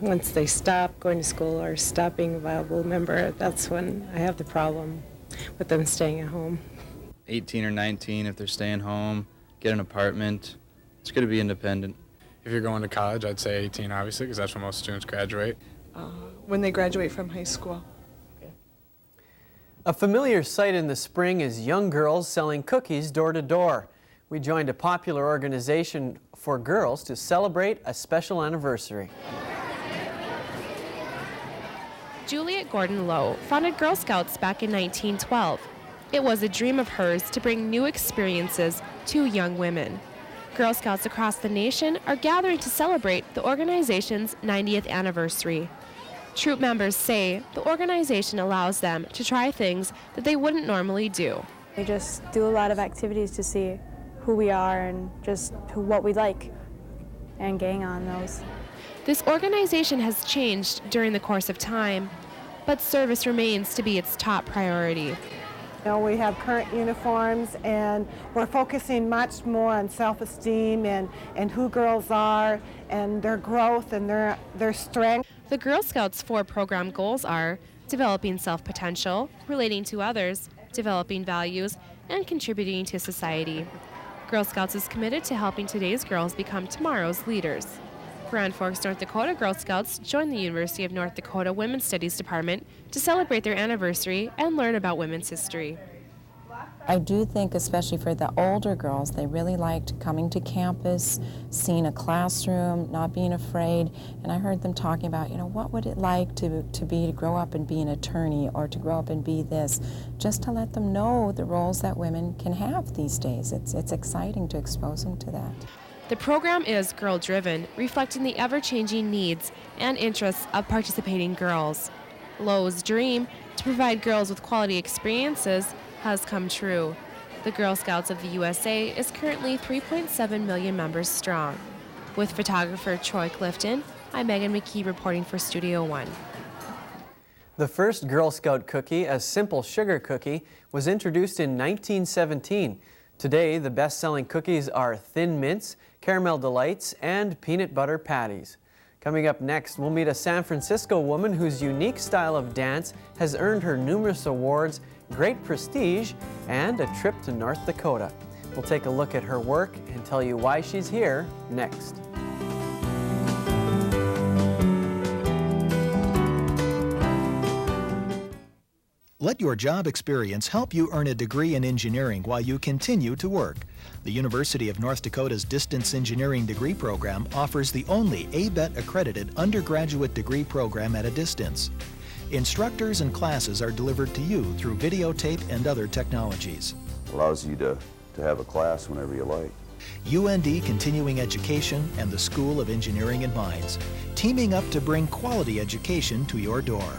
Once they stop going to school or stop being a viable member, that's when I have the problem with them staying at home. 18 or 19, if they're staying home, get an apartment, it's going to be independent. If you're going to college, I'd say 18, obviously, because that's when most students graduate. When they graduate from high school. A familiar sight in the spring is young girls selling cookies door to door. We joined a popular organization for girls to celebrate a special anniversary. Juliet Gordon Lowe founded Girl Scouts back in 1912. It was a dream of hers to bring new experiences to young women. Girl Scouts across the nation are gathering to celebrate the organization's 90th anniversary. Troop members say the organization allows them to try things that they wouldn't normally do. We just do a lot of activities to see who we are and just what we like and gang on those. This organization has changed during the course of time, but service remains to be its top priority. We have current uniforms, and we're focusing much more on self-esteem and who girls are and their growth and their strength. The Girl Scouts' 4 program goals are developing self-potential, relating to others, developing values, and contributing to society. Girl Scouts is committed to helping today's girls become tomorrow's leaders. Grand Forks, North Dakota Girl Scouts joined the University of North Dakota Women's Studies Department to celebrate their anniversary and learn about women's history. I do think, especially for the older girls, they really liked coming to campus, seeing a classroom, not being afraid. And I heard them talking about, what would it like to grow up and be an attorney or to grow up and be this, just to let them know the roles that women can have these days. It's exciting to expose them to that. The program is girl-driven, reflecting the ever-changing needs and interests of participating girls. Lowe's dream to provide girls with quality experiences has come true. The Girl Scouts of the USA is currently 3.7 million members strong. With photographer Troy Clifton, I'm Megan McKee reporting for Studio One. The first Girl Scout cookie, a simple sugar cookie, was introduced in 1917. Today, the best-selling cookies are Thin Mints, Caramel Delights, and Peanut Butter Patties. Coming up next, we'll meet a San Francisco woman whose unique style of dance has earned her numerous awards, great prestige, and a trip to North Dakota. We'll take a look at her work and tell you why she's here next. Let your job experience help you earn a degree in engineering while you continue to work. The University of North Dakota's Distance Engineering degree program offers the only ABET accredited undergraduate degree program at a distance. Instructors and classes are delivered to you through videotape and other technologies. Allows you to have a class whenever you like. UND Continuing Education and the School of Engineering and Mines, teaming up to bring quality education to your door.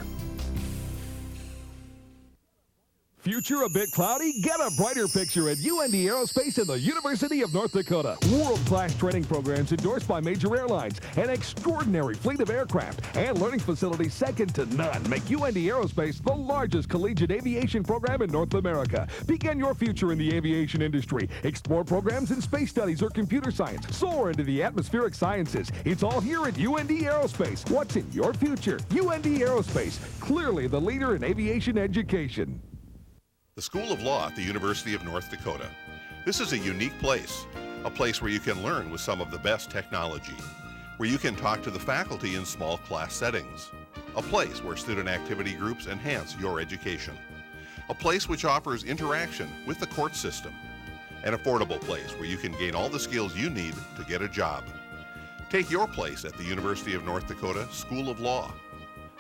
Future a bit cloudy? Get a brighter picture at UND Aerospace and the University of North Dakota. World-class training programs endorsed by major airlines, an extraordinary fleet of aircraft, and learning facilities second to none make UND Aerospace the largest collegiate aviation program in North America. Begin your future in the aviation industry. Explore programs in space studies or computer science. Soar into the atmospheric sciences. It's all here at UND Aerospace. What's in your future? UND Aerospace, clearly the leader in aviation education. The School of Law at the University of North Dakota. This is a unique place, a place where you can learn with some of the best technology, where you can talk to the faculty in small class settings, a place where student activity groups enhance your education. a place which offers interaction with the court system, an affordable place where you can gain all the skills you need to get a job. Take your place at the University of North Dakota School of Law.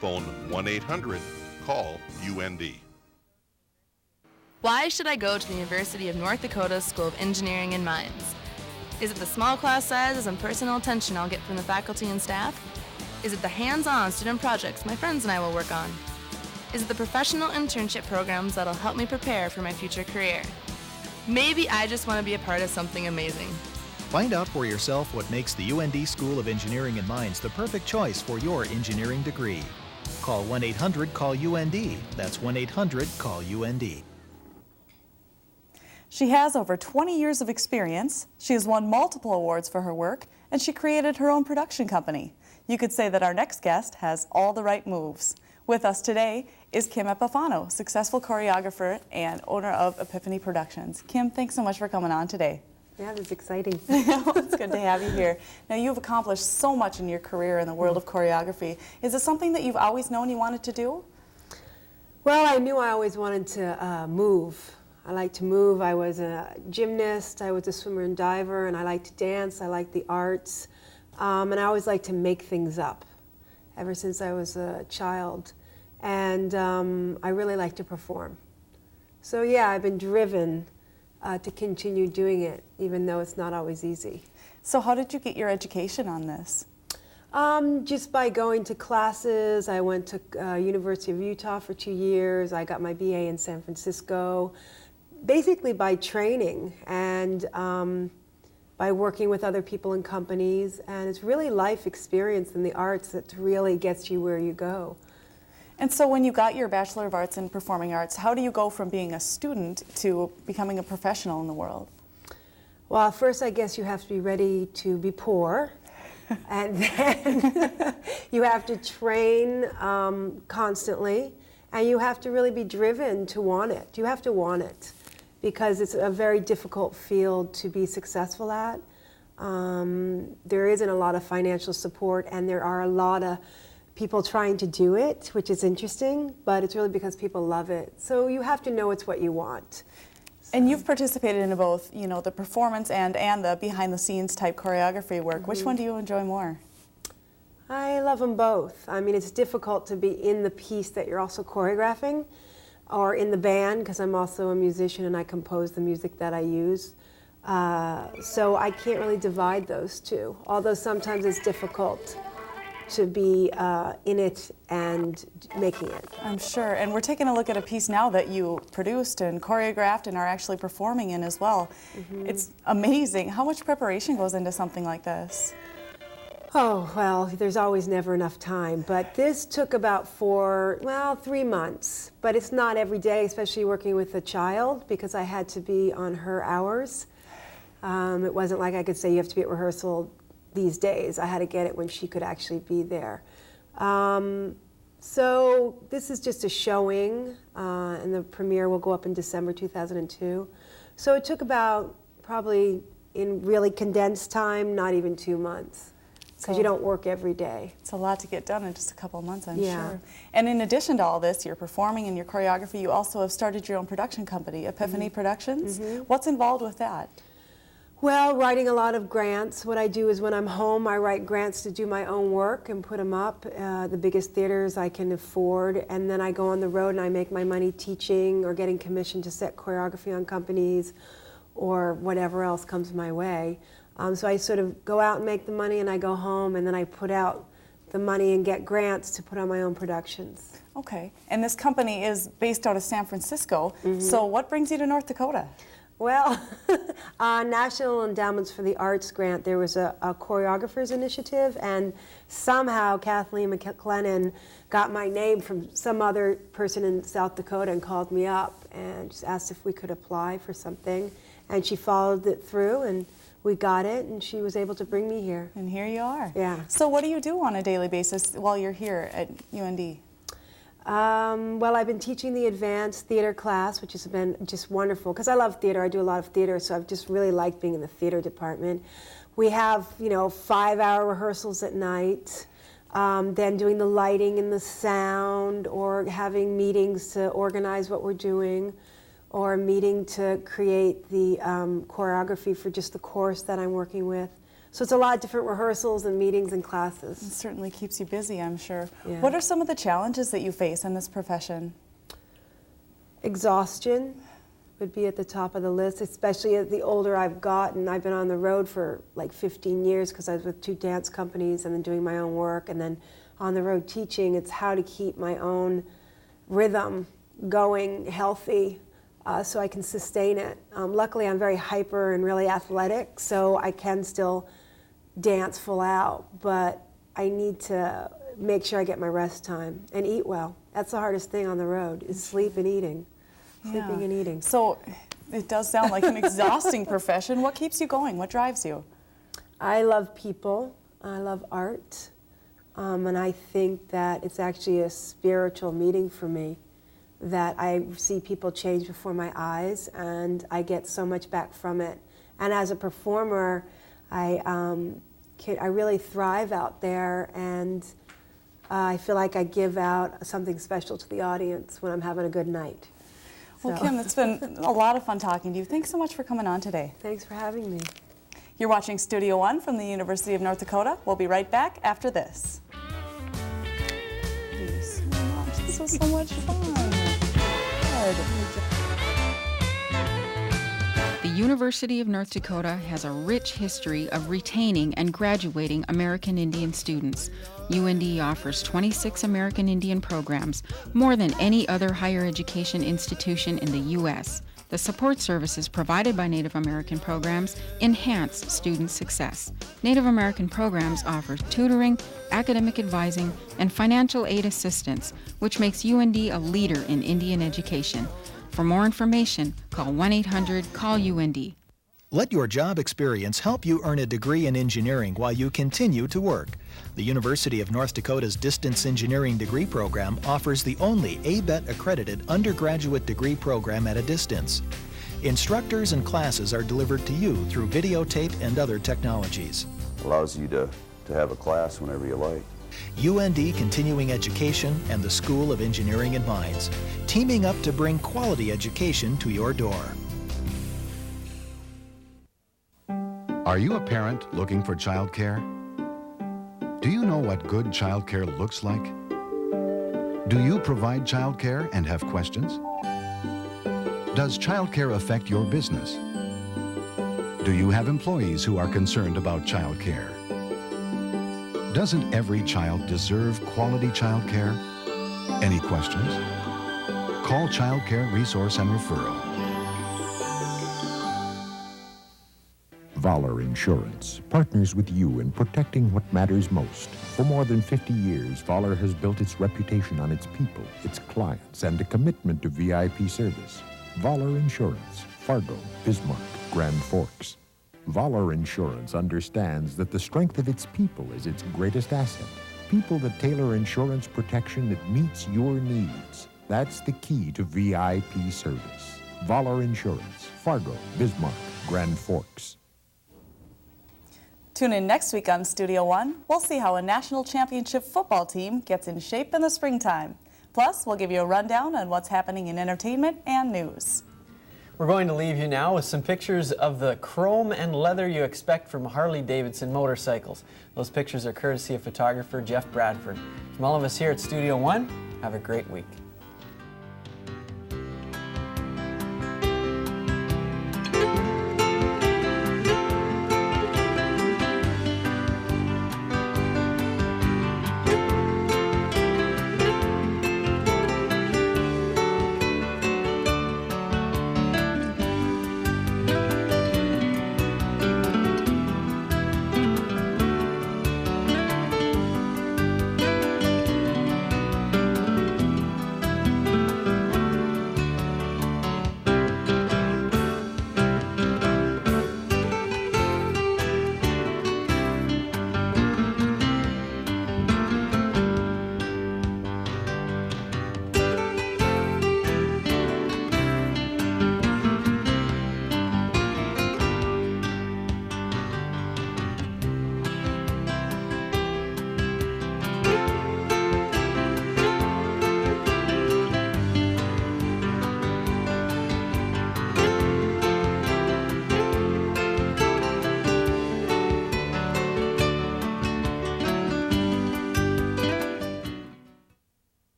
Phone 1-800-CALL-UND. Why should I go to the University of North Dakota School of Engineering and Mines? Is it the small class sizes and personal attention I'll get from the faculty and staff? Is it the hands-on student projects my friends and I will work on? Is it the professional internship programs that'll help me prepare for my future career? Maybe I just want to be a part of something amazing. Find out for yourself what makes the UND School of Engineering and Mines the perfect choice for your engineering degree. Call 1-800-CALL-UND. That's 1-800-CALL-UND. She has over 20 years of experience, she has won multiple awards for her work, and she created her own production company. You could say that our next guest has all the right moves. With us today is Kim Epifano, successful choreographer and owner of Epiphany Productions. Kim, thanks so much for coming on today. Yeah, that's exciting. It's good to have you here. Now, you've accomplished so much in your career in the world of choreography. Is it something that you've always known you wanted to do? Well, I knew I always wanted to move. I like to move. I was a gymnast, I was a swimmer and diver, and I like to dance, I like the arts, and I always like to make things up ever since I was a child. And I really like to perform. So yeah, I've been driven to continue doing it, even though it's not always easy. So how did you get your education on this? Just by going to classes. I went to University of Utah for 2 years. I got my BA in San Francisco. Basically by training and by working with other people in companies, and it's really life experience in the arts that really gets you where you go. And so when you got your Bachelor of Arts in Performing Arts, how do you go from being a student to becoming a professional in the world? Well, first I guess you have to be ready to be poor, and then you have to train constantly, and you have to really be driven to want it. You have to want it, because it's a very difficult field to be successful at. There isn't a lot of financial support, and there are a lot of people trying to do it, which is interesting, but it's really because people love it. So you have to know it's what you want. And you've participated in both, you know, the performance and the behind-the-scenes type choreography work. Which one do you enjoy more? I love them both. I mean, it's difficult to be in the piece that you're also choreographing, or in the band, because I'm also a musician and I compose the music that I use. So I can't really divide those two, although sometimes it's difficult to be in it and making it. I'm sure. And we're taking a look at a piece now that you produced and choreographed and are actually performing in as well. It's amazing. How much preparation goes into something like this? Oh, well, there's always never enough time, but this took about 3 months. But it's not every day, especially working with a child, because I had to be on her hours. It wasn't like I could say you have to be at rehearsal these days. I had to get it when she could actually be there. So this is just a showing, and the premiere will go up in December 2002. So it took about, probably in really condensed time, not even 2 months. Because you don't work every day. It's a lot to get done in just a couple of months, I'm Yeah. sure. And in addition to all this, your performing and your choreography, you also have started your own production company, Epiphany Productions. What's involved with that? Well, writing a lot of grants. What I do is when I'm home, I write grants to do my own work and put them up, the biggest theaters I can afford, and then I go on the road and I make my money teaching or getting commissioned to set choreography on companies or whatever else comes my way. So I sort of go out and make the money, and I go home, and then I put out the money and get grants to put on my own productions. Okay, and this company is based out of San Francisco, so what brings you to North Dakota? Well, National Endowments for the Arts grant, there was a choreographers initiative, and somehow Kathleen McLennan got my name from some other person in South Dakota and called me up and just asked if we could apply for something, and she followed it through, and we got it, and she was able to bring me here. And here you are. Yeah. So what do you do on a daily basis while you're here at UND? Well, I've been teaching the advanced theater class, which has been just wonderful, because I love theater. I do a lot of theater, so I've just really liked being in the theater department. We have, 5-hour rehearsals at night. then doing the lighting and the sound, or having meetings to organize what we're doing, or a meeting to create the choreography for just the course that I'm working with. So it's a lot of different rehearsals and meetings and classes. It certainly keeps you busy, I'm sure. Yeah. What are some of the challenges that you face in this profession? Exhaustion would be at the top of the list, especially as the older I've gotten. I've been on the road for like 15 years because I was with 2 dance companies and then doing my own work and then on the road teaching. It's how to keep my own rhythm going healthy so I can sustain it. Luckily, I'm very hyper and really athletic, so I can still dance full out, but I need to make sure I get my rest time and eat well. That's the hardest thing on the road, is sleep and eating. Sleeping and eating. So it does sound like an exhausting profession. What keeps you going? What drives you? I love people. I love art. And I think that it's actually a spiritual meeting for me, that I see people change before my eyes and I get so much back from it. And as a performer, I really thrive out there, and I feel like I give out something special to the audience when I'm having a good night. Well, Kim, it's been a lot of fun talking to you. Thanks so much for coming on today. Thanks for having me. You're watching Studio One from the University of North Dakota. We'll be right back after this. Thank you so much. This was so much fun. Good. The University of North Dakota has a rich history of retaining and graduating American Indian students. UND offers 26 American Indian programs, more than any other higher education institution in the U.S. The support services provided by Native American programs enhance student success. Native American programs offer tutoring, academic advising, and financial aid assistance, which makes UND a leader in Indian education. For more information, call 1-800-CALL-UND. Let your job experience help you earn a degree in engineering while you continue to work. The University of North Dakota's Distance Engineering Degree Program offers the only ABET-accredited undergraduate degree program at a distance. Instructors and classes are delivered to you through videotape and other technologies. Allows you to have a class whenever you like. UND Continuing Education and the School of Engineering and Mines, teaming up to bring quality education to your door. Are you a parent looking for childcare? Do you know what good childcare looks like? Do you provide childcare and have questions? Does childcare affect your business? Do you have employees who are concerned about childcare? Doesn't every child deserve quality childcare? Any questions? Call Child Care Resource and Referral. Voller Insurance partners with you in protecting what matters most. For more than 50 years, Voller has built its reputation on its people, its clients, and a commitment to VIP service. Voller Insurance, Fargo, Bismarck, Grand Forks. Voller Insurance understands that the strength of its people is its greatest asset. People that tailor insurance protection that meets your needs. That's the key to VIP service. Voller Insurance, Fargo, Bismarck, Grand Forks. Tune in next week on Studio One. We'll see how a national championship football team gets in shape in the springtime. Plus, we'll give you a rundown on what's happening in entertainment and news. We're going to leave you now with some pictures of the chrome and leather you expect from Harley-Davidson motorcycles. Those pictures are courtesy of photographer Jeff Bradford. From all of us here at Studio One, have a great week.